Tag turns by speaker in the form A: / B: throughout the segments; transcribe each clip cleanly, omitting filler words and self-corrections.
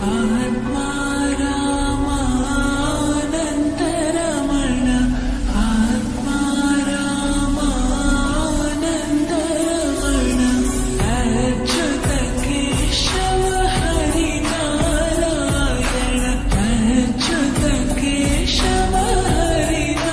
A: आत्मा रामानन्दरमण आत्मा रामानन्दरमण अच्युत केशव हरिनारायण अच्युत केशव हरिनारायण।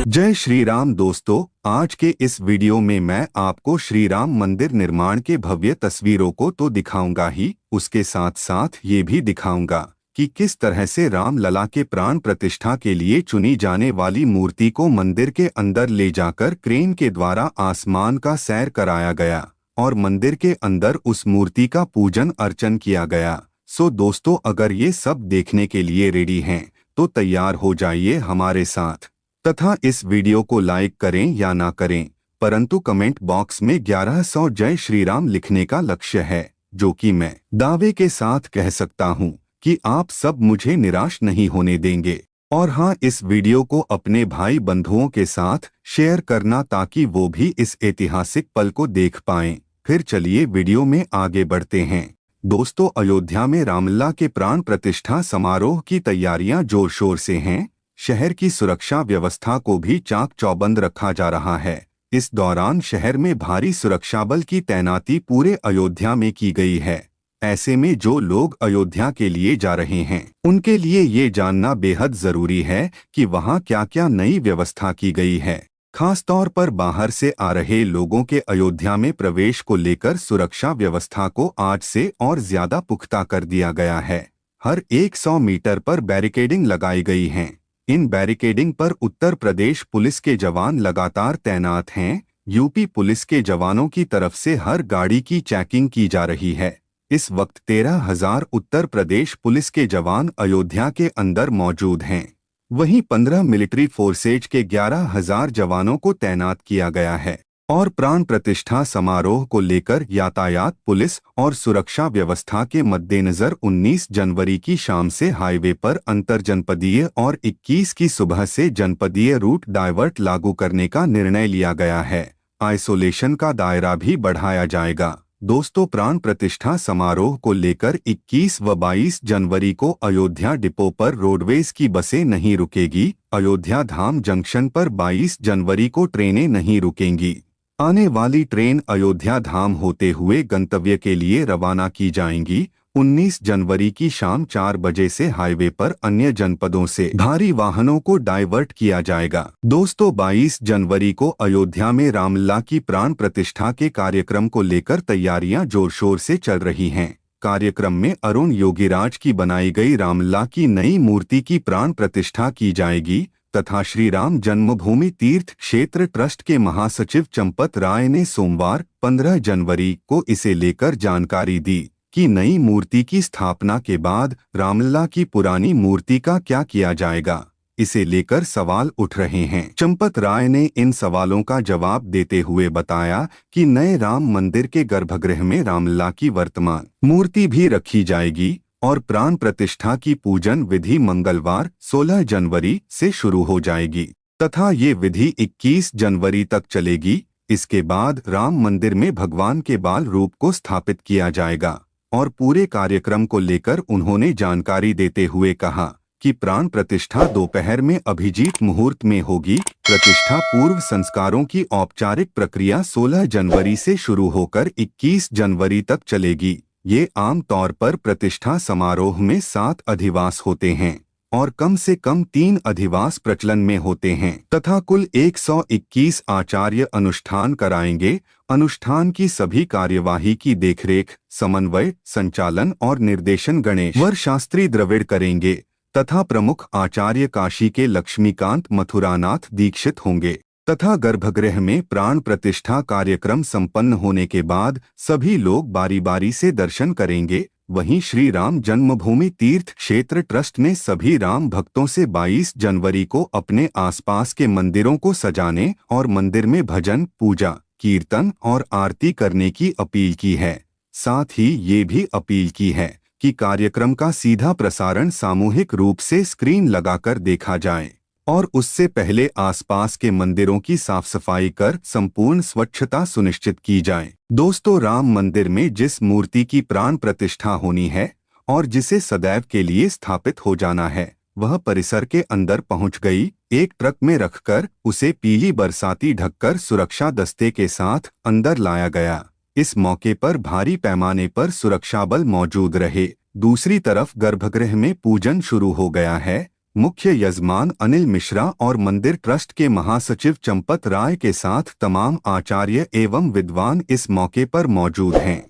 B: जय श्री राम दोस्तों, आज के इस वीडियो में मैं आपको श्री राम मंदिर निर्माण के भव्य तस्वीरों को तो दिखाऊंगा ही, उसके साथ साथ ये भी दिखाऊंगा कि किस तरह से राम लला के प्राण प्रतिष्ठा के लिए चुनी जाने वाली मूर्ति को मंदिर के अंदर ले जाकर क्रेन के द्वारा आसमान का सैर कराया गया और मंदिर के अंदर उस मूर्ति का पूजन अर्चन किया गया। सो दोस्तों, अगर ये सब देखने के लिए रेडी हैं तो तैयार हो जाइए हमारे साथ, तथा इस वीडियो को लाइक करें या ना करें, परंतु कमेंट बॉक्स में 1100 जय श्री राम लिखने का लक्ष्य है, जो कि मैं दावे के साथ कह सकता हूं कि आप सब मुझे निराश नहीं होने देंगे। और हाँ, इस वीडियो को अपने भाई बंधुओं के साथ शेयर करना ताकि वो भी इस ऐतिहासिक पल को देख पाएं। फिर चलिए वीडियो में आगे बढ़ते हैं। दोस्तों, अयोध्या में रामलला के प्राण प्रतिष्ठा समारोह की तैयारियां जोर शोर से हैं। शहर की सुरक्षा व्यवस्था को भी चाक चौबंद रखा जा रहा है। इस दौरान शहर में भारी सुरक्षा बल की तैनाती पूरे अयोध्या में की गई है। ऐसे में जो लोग अयोध्या के लिए जा रहे हैं उनके लिए ये जानना बेहद जरूरी है कि वहां क्या क्या नई व्यवस्था की गई है। खासतौर पर बाहर से आ रहे लोगों के अयोध्या में प्रवेश को लेकर सुरक्षा व्यवस्था को आज से और ज्यादा पुख्ता कर दिया गया है। हर 100 मीटर पर बैरिकेडिंग लगाई गई है। इन बैरिकेडिंग पर उत्तर प्रदेश पुलिस के जवान लगातार तैनात हैं। यूपी पुलिस के जवानों की तरफ से हर गाड़ी की चेकिंग की जा रही है। इस वक्त 13,000 उत्तर प्रदेश पुलिस के जवान अयोध्या के अंदर मौजूद हैं। वहीं 15 मिलिट्री फोर्सेज के 11,000 जवानों को तैनात किया गया है। और प्राण प्रतिष्ठा समारोह को लेकर यातायात पुलिस और सुरक्षा व्यवस्था के मद्देनजर 19 जनवरी की शाम से हाईवे पर अंतरजनपदीय और 21 की सुबह से जनपदीय रूट डाइवर्ट लागू करने का निर्णय लिया गया है। आइसोलेशन का दायरा भी बढ़ाया जाएगा। दोस्तों, प्राण प्रतिष्ठा समारोह को लेकर 21 व 22 जनवरी को अयोध्या डिपो पर रोडवेज की बसें नहीं रुकेगी। अयोध्या धाम जंक्शन पर 22 जनवरी को ट्रेनें नहीं रुकेंगी। आने वाली ट्रेन अयोध्या धाम होते हुए गंतव्य के लिए रवाना की जाएंगी। 19 जनवरी की शाम 4 बजे से हाईवे पर अन्य जनपदों से भारी वाहनों को डाइवर्ट किया जाएगा। दोस्तों, 22 जनवरी को अयोध्या में रामलला की प्राण प्रतिष्ठा के कार्यक्रम को लेकर तैयारियां जोर शोर से चल रही हैं। कार्यक्रम में अरुण योगीराज की बनाई गई रामलला की नई मूर्ति की प्राण प्रतिष्ठा की जाएगी तथा श्री राम जन्मभूमि तीर्थ क्षेत्र ट्रस्ट के महासचिव चंपत राय ने सोमवार 15 जनवरी को इसे लेकर जानकारी दी कि नई मूर्ति की स्थापना के बाद रामलला की पुरानी मूर्ति का क्या किया जाएगा। इसे लेकर सवाल उठ रहे हैं। चंपत राय ने इन सवालों का जवाब देते हुए बताया कि नए राम मंदिर के गर्भगृह में रामलला की वर्तमान मूर्ति भी रखी जाएगी और प्राण प्रतिष्ठा की पूजन विधि मंगलवार 16 जनवरी से शुरू हो जाएगी तथा ये विधि 21 जनवरी तक चलेगी। इसके बाद राम मंदिर में भगवान के बाल रूप को स्थापित किया जाएगा। और पूरे कार्यक्रम को लेकर उन्होंने जानकारी देते हुए कहा कि प्राण प्रतिष्ठा दोपहर में अभिजीत मुहूर्त में होगी। प्रतिष्ठा पूर्व संस्कारों की औपचारिक प्रक्रिया 16 जनवरी से शुरू होकर 21 जनवरी तक चलेगी। ये आम तौर पर प्रतिष्ठा समारोह में 7 अधिवास होते हैं और कम से कम 3 अधिवास प्रचलन में होते हैं तथा कुल 121 आचार्य अनुष्ठान कराएंगे। अनुष्ठान की सभी कार्यवाही की देखरेख, समन्वय, संचालन और निर्देशन गणेश वर शास्त्री द्रविड़ करेंगे तथा प्रमुख आचार्य काशी के लक्ष्मीकांत मथुरानाथ दीक्षित होंगे तथा गर्भगृह में प्राण प्रतिष्ठा कार्यक्रम संपन्न होने के बाद सभी लोग बारी बारी से दर्शन करेंगे। वहीं श्री राम जन्मभूमि तीर्थ क्षेत्र ट्रस्ट ने सभी राम भक्तों से 22 जनवरी को अपने आसपास के मंदिरों को सजाने और मंदिर में भजन, पूजा, कीर्तन और आरती करने की अपील की है। साथ ही ये भी अपील की है कि कार्यक्रम का सीधा प्रसारण सामूहिक रूप से स्क्रीन लगाकर देखा जाए। और उससे पहले आसपास के मंदिरों की साफ सफाई कर संपूर्ण स्वच्छता सुनिश्चित की जाए। दोस्तों, राम मंदिर में जिस मूर्ति की प्राण प्रतिष्ठा होनी है और जिसे सदैव के लिए स्थापित हो जाना है, वह परिसर के अंदर पहुंच गई। एक ट्रक में रखकर उसे पीली बरसाती ढककर सुरक्षा दस्ते के साथ अंदर लाया गया। इस मौके पर भारी पैमाने पर सुरक्षा बल मौजूद रहे। दूसरी तरफ गर्भगृह में पूजन शुरू हो गया है। मुख्य यजमान अनिल मिश्रा और मंदिर ट्रस्ट के महासचिव चंपत राय के साथ तमाम आचार्य एवं विद्वान इस मौके पर मौजूद हैं।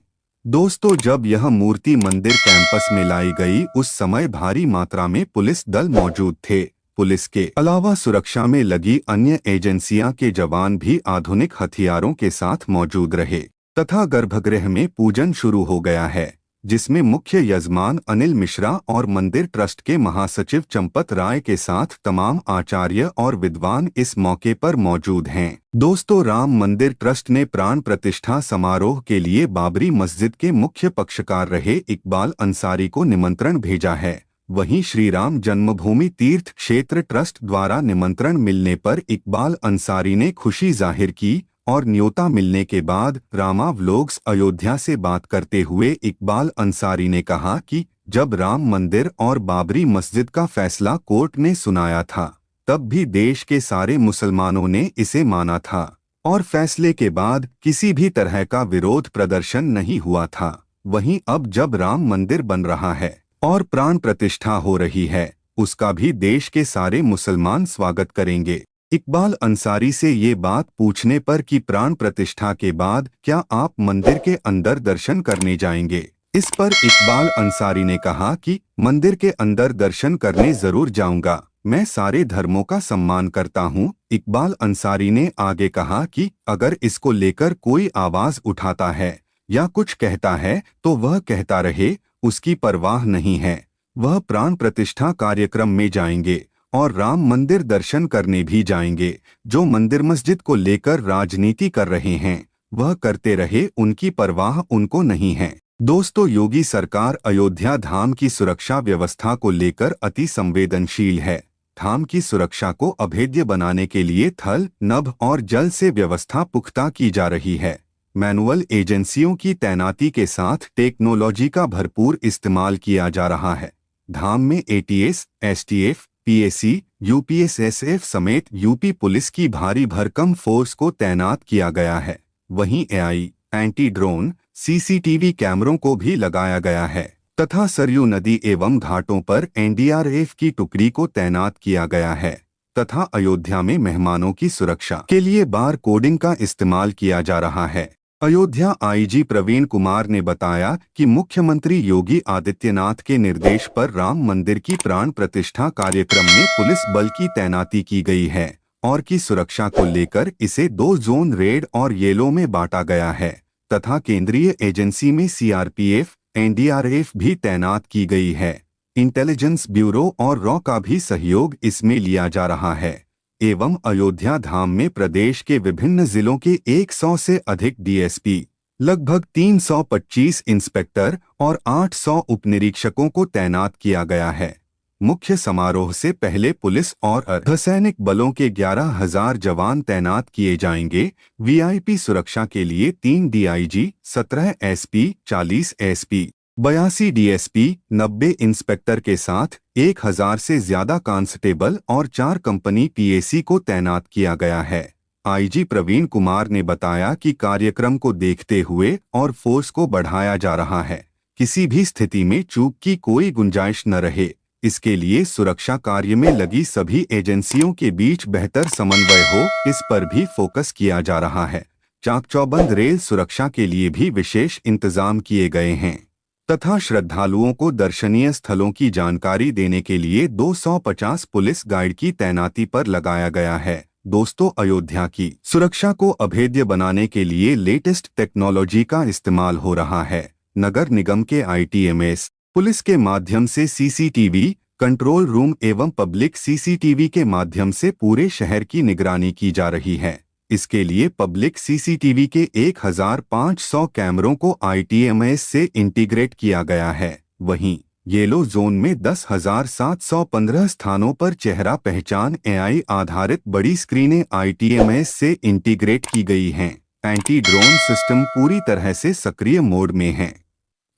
B: दोस्तों, जब यह मूर्ति मंदिर कैंपस में लाई गई, उस समय भारी मात्रा में पुलिस दल मौजूद थे। पुलिस के अलावा सुरक्षा में लगी अन्य एजेंसियां के जवान भी आधुनिक हथियारों के साथ मौजूद रहे तथा गर्भगृह में पूजन शुरू हो गया है, जिसमें मुख्य यजमान अनिल मिश्रा और मंदिर ट्रस्ट के महासचिव चंपत राय के साथ तमाम आचार्य और विद्वान इस मौके पर मौजूद हैं। दोस्तों, राम मंदिर ट्रस्ट ने प्राण प्रतिष्ठा समारोह के लिए बाबरी मस्जिद के मुख्य पक्षकार रहे इकबाल अंसारी को निमंत्रण भेजा है। वहीं श्री राम जन्मभूमि तीर्थ क्षेत्र ट्रस्ट द्वारा निमंत्रण मिलने पर इकबाल अंसारी ने खुशी जाहिर की और न्योता मिलने के बाद रामा व्लॉग्स अयोध्या से बात करते हुए इकबाल अंसारी ने कहा कि जब राम मंदिर और बाबरी मस्जिद का फैसला कोर्ट ने सुनाया था, तब भी देश के सारे मुसलमानों ने इसे माना था और फैसले के बाद किसी भी तरह का विरोध प्रदर्शन नहीं हुआ था। वहीं अब जब राम मंदिर बन रहा है और प्राण प्रतिष्ठा हो रही है, उसका भी देश के सारे मुसलमान स्वागत करेंगे। इकबाल अंसारी से ये बात पूछने पर कि प्राण प्रतिष्ठा के बाद क्या आप मंदिर के अंदर दर्शन करने जाएंगे, इस पर इकबाल अंसारी ने कहा कि मंदिर के अंदर दर्शन करने जरूर जाऊंगा, मैं सारे धर्मों का सम्मान करता हूं। इकबाल अंसारी ने आगे कहा कि अगर इसको लेकर कोई आवाज उठाता है या कुछ कहता है तो वह कहता रहे, उसकी परवाह नहीं है। वह प्राण प्रतिष्ठा कार्यक्रम में जाएंगे और राम मंदिर दर्शन करने भी जाएंगे। जो मंदिर मस्जिद को लेकर राजनीति कर रहे हैं, वह करते रहे, उनकी परवाह उनको नहीं है। दोस्तों, योगी सरकार अयोध्या धाम की सुरक्षा व्यवस्था को लेकर अति संवेदनशील है। धाम की सुरक्षा को अभेद्य बनाने के लिए थल, नभ और जल से व्यवस्था पुख्ता की जा रही है। मैनुअल एजेंसियों की तैनाती के साथ टेक्नोलॉजी का भरपूर इस्तेमाल किया जा रहा है। धाम में एटीएस, एसटीएफ, पीएसी, यूपीएसएसएफ समेत यूपी पुलिस की भारी भरकम फोर्स को तैनात किया गया है। वहीं एआई, एंटी ड्रोन, सीसीटीवी कैमरों को भी लगाया गया है तथा सरयू नदी एवं घाटों पर एनडीआरएफ की टुकड़ी को तैनात किया गया है तथा अयोध्या में मेहमानों की सुरक्षा के लिए बार कोडिंग का इस्तेमाल किया जा रहा है। अयोध्या आईजी प्रवीण कुमार ने बताया कि मुख्यमंत्री योगी आदित्यनाथ के निर्देश पर राम मंदिर की प्राण प्रतिष्ठा कार्यक्रम में पुलिस बल की तैनाती की गई है और की सुरक्षा को लेकर इसे 2 जोन, रेड और येलो में बांटा गया है तथा केंद्रीय एजेंसी में सीआरपीएफ, एनडीआरएफ भी तैनात की गई है। इंटेलिजेंस ब्यूरो और रॉ का भी सहयोग इसमें लिया जा रहा है एवं अयोध्या धाम में प्रदेश के विभिन्न जिलों के 100 से अधिक डीएसपी, लगभग 325 इंस्पेक्टर और 800 उपनिरीक्षकों को तैनात किया गया है। मुख्य समारोह से पहले पुलिस और अर्धसैनिक बलों के 11,000 जवान तैनात किए जाएंगे। वीआईपी सुरक्षा के लिए 3 DIG, 17 SP, 40 SP, 82 DSP, 90 inspector के साथ 1,000 से ज्यादा कांस्टेबल और 4 कंपनी पीएसी को तैनात किया गया है। आईजी प्रवीण कुमार ने बताया कि कार्यक्रम को देखते हुए और फोर्स को बढ़ाया जा रहा है। किसी भी स्थिति में चूक की कोई गुंजाइश न रहे, इसके लिए सुरक्षा कार्य में लगी सभी एजेंसियों के बीच बेहतर समन्वय हो, इस पर भी फोकस किया जा रहा है। चाक-चौबंद रेल सुरक्षा के लिए भी विशेष इंतजाम किए गए हैं तथा श्रद्धालुओं को दर्शनीय स्थलों की जानकारी देने के लिए 250 पुलिस गाइड की तैनाती पर लगाया गया है। दोस्तों, अयोध्या की सुरक्षा को अभेद्य बनाने के लिए लेटेस्ट टेक्नोलॉजी का इस्तेमाल हो रहा है। नगर निगम के आईटीएमएस पुलिस के माध्यम से सीसीटीवी, कंट्रोल रूम एवं पब्लिक सीसीटीवी के माध्यम से पूरे शहर की निगरानी की जा रही है। इसके लिए पब्लिक सीसीटीवी के 1,500 कैमरों को आईटीएमएस से इंटीग्रेट किया गया है। वहीं येलो जोन में 10,715 स्थानों पर चेहरा पहचान एआई आधारित बड़ी स्क्रीनें ITMS से इंटीग्रेट की गई हैं। एंटी ड्रोन सिस्टम पूरी तरह से सक्रिय मोड में है।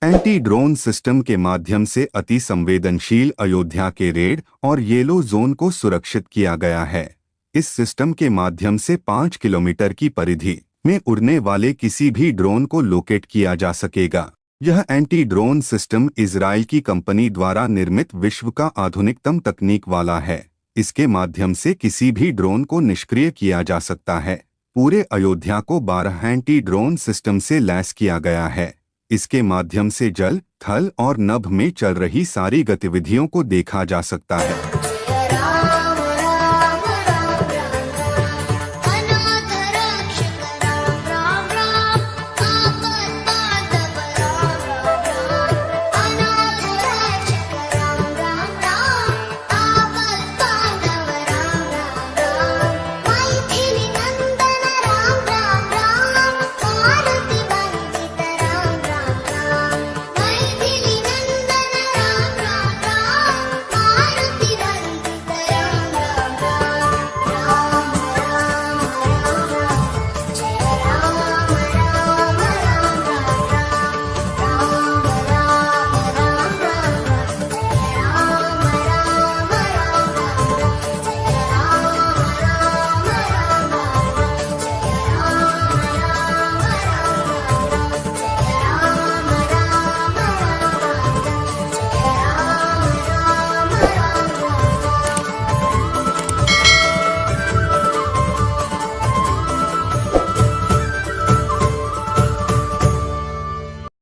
B: एंटी ड्रोन सिस्टम के माध्यम से अति संवेदनशील अयोध्या के रेड और येलो जोन को सुरक्षित किया गया है। इस सिस्टम के माध्यम से 5 किलोमीटर की परिधि में उड़ने वाले किसी भी ड्रोन को लोकेट किया जा सकेगा। यह एंटी ड्रोन सिस्टम इजराइल की कंपनी द्वारा निर्मित विश्व का आधुनिकतम तकनीक वाला है। इसके माध्यम से किसी भी ड्रोन को निष्क्रिय किया जा सकता है। पूरे अयोध्या को 12 एंटी ड्रोन सिस्टम से लैस किया गया है। इसके माध्यम से जल, थल और नभ में चल रही सारी गतिविधियों को देखा जा सकता है।